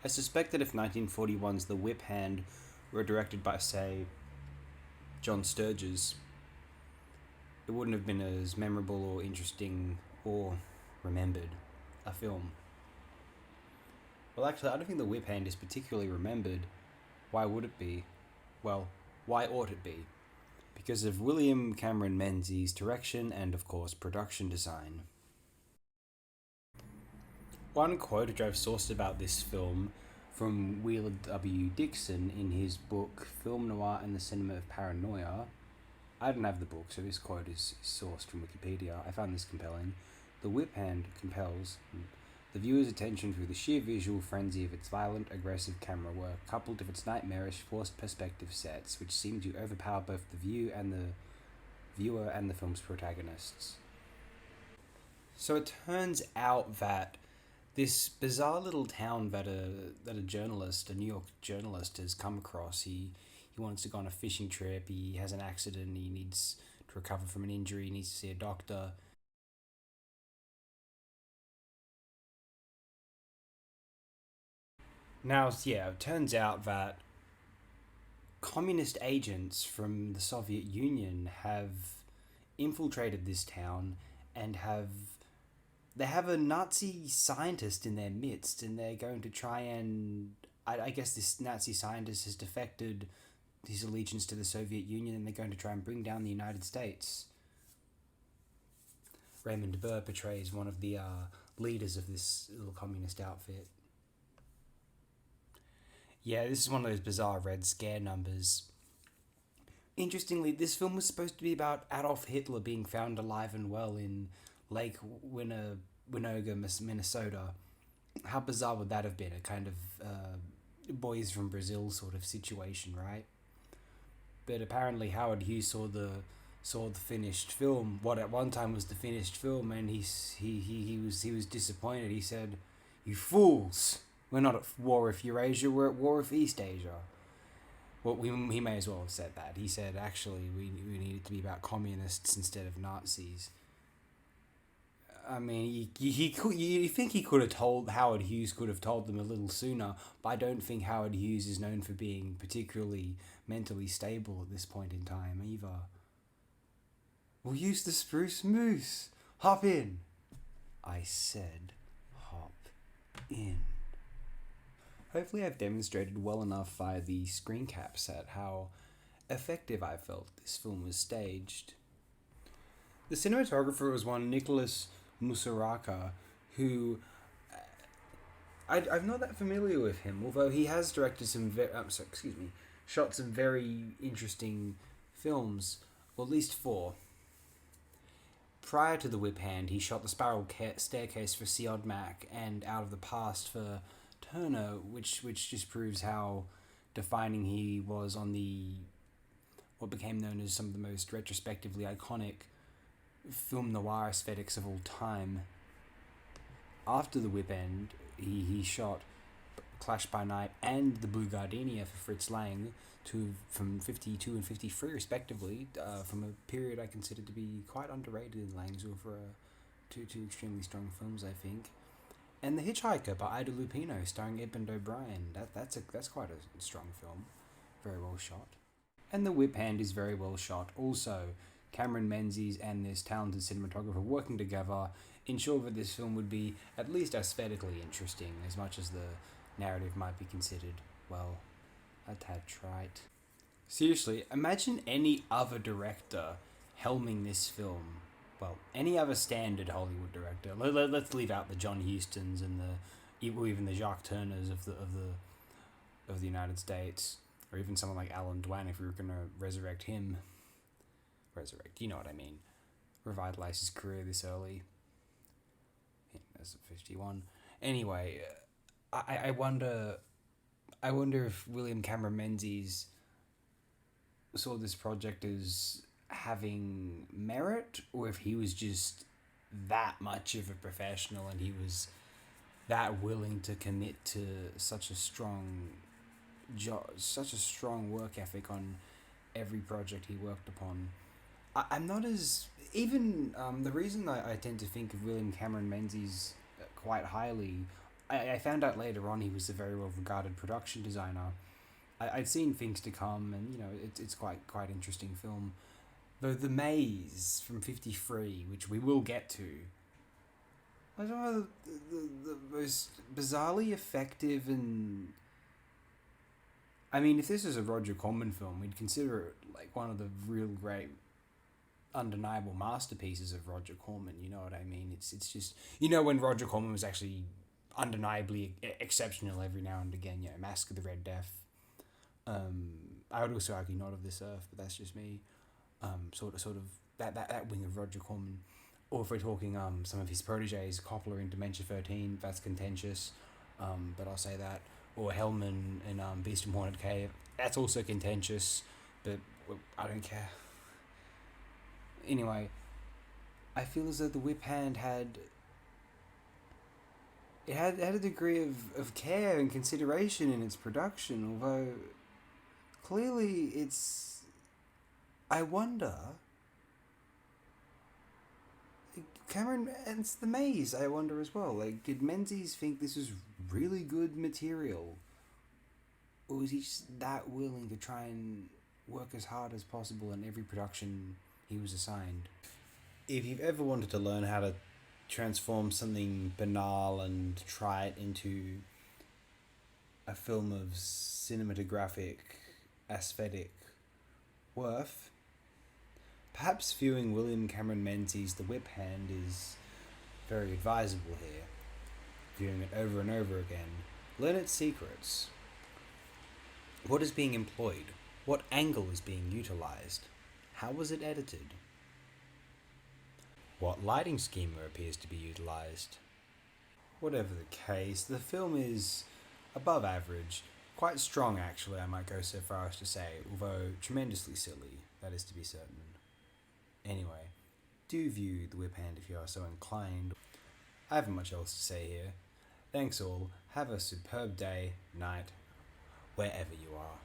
I suspect that if 1941's The Whip Hand were directed by, say, John Sturges, it wouldn't have been as memorable or interesting or remembered a film. Well, actually, I don't think The Whip Hand is particularly remembered. Why would it be? Well, why ought it be? Because of William Cameron Menzies' direction and, of course, production design. One quote which I've sourced about this film from Wheeler W. Dixon in his book Film Noir and the Cinema of Paranoia. I don't have the book, so this quote is sourced from Wikipedia. I found this compelling. The whip hand compels the viewer's attention through the sheer visual frenzy of its violent, aggressive camera work, coupled with its nightmarish, forced perspective sets, which seem to overpower both the viewer and the film's protagonists. So it turns out that this bizarre little town that a journalist, a New York journalist, has come across. He wants to go on a fishing trip. He has an accident. He needs to recover from an injury. He needs to see a doctor. Now, yeah, it turns out that communist agents from the Soviet Union have infiltrated this town and they have a Nazi scientist in their midst, and they're going to try and I guess this Nazi scientist has defected his allegiance to the Soviet Union, and they're going to try and bring down the United States. Raymond Burr portrays one of the leaders of this little communist outfit. Yeah, this is one of those bizarre Red Scare numbers. Interestingly, this film was supposed to be about Adolf Hitler being found alive and well in Lake Winnebago, Minnesota. How bizarre would that have been? A kind of boys from Brazil sort of situation, right? But apparently Howard Hughes saw the finished film. What at one time was the finished film, and he was disappointed. He said, "You fools! We're not at war with Eurasia. We're at war with East Asia." Well, he may as well have said that. He said, actually, we need it to be about communists instead of Nazis. I mean, you think he could have told Howard Hughes could have told them a little sooner, but I don't think Howard Hughes is known for being particularly mentally stable at this point in time either. We'll use the spruce moose. Hop in. I said, hop in. Hopefully, I've demonstrated well enough via the screen caps at how effective I felt this film was staged. The cinematographer was one Nicholas Musaraka, who I'm not that familiar with him, although he has directed shot some very interesting films, or at least four. Prior to The Whip Hand, he shot The Spiral Staircase for Seod Mac and Out of the Past for Turner, which just proves how defining he was on the what became known as some of the most retrospectively iconic film noir aesthetics of all time. After The Whip End, he shot Clash by Night and The Blue Gardenia for Fritz Lang, from 52 and 53 respectively, from a period I consider to be quite underrated in Lang's for two extremely strong films, I think. And The Hitchhiker by Ida Lupino, starring Edmund O'Brien. That's quite a strong film, very well shot. And The Whip Hand is very well shot. Also, Cameron Menzies and this talented cinematographer working together ensure that this film would be at least aesthetically interesting, as much as the narrative might be considered, well, a tad trite. Seriously, imagine any other director helming this film. Well, any other standard Hollywood director. Let's leave out the John Hustons and even the Jacques Turners of the United States, or even someone like Alan Dwan if we were gonna resurrect him. Resurrect, you know what I mean. Revitalize his career this early. As of 51. Anyway, I wonder if William Cameron Menzies saw this project as having merit, or if he was just that much of a professional and he was that willing to commit to such a strong such a strong work ethic on every project he worked upon. I'm not as even the reason I tend to think of William Cameron Menzies quite highly. I found out later on he was a very well regarded production designer. I'd seen Things to Come, and it's quite interesting film. Though The Maze from '53, which we will get to, I don't know, the most bizarrely effective and. I mean, if this was a Roger Corman film, we'd consider it like one of the real great, undeniable masterpieces of Roger Corman. You know what I mean? It's just when Roger Corman was actually undeniably exceptional every now and again. Mask of the Red Death. I would also argue Not of This Earth, but that's just me. Sort of that wing of Roger Corman. Or if we're talking some of his proteges, Coppola in Dementia 13, that's contentious, but I'll say that. Or Hellman in Beast from Haunted Cave, that's also contentious, but I don't care. Anyway, I feel as though The Whip Hand had a degree of care and consideration in its production, although clearly I wonder. Cameron, and it's The Maze, I wonder as well. Like, did Menzies think this was really good material? Or was he just that willing to try and work as hard as possible in every production he was assigned? If you've ever wanted to learn how to transform something banal and try it into a film of cinematographic, aesthetic worth, perhaps viewing William Cameron Menzies' The Whip Hand is very advisable here. Viewing it over and over again, learn its secrets. What is being employed? What angle is being utilized? How was it edited? What lighting schema appears to be utilized? Whatever the case, the film is above average, quite strong actually, I might go so far as to say, although tremendously silly, that is to be certain. Anyway, do view The Whip Hand if you are so inclined. I haven't much else to say here. Thanks all, have a superb day, night, wherever you are.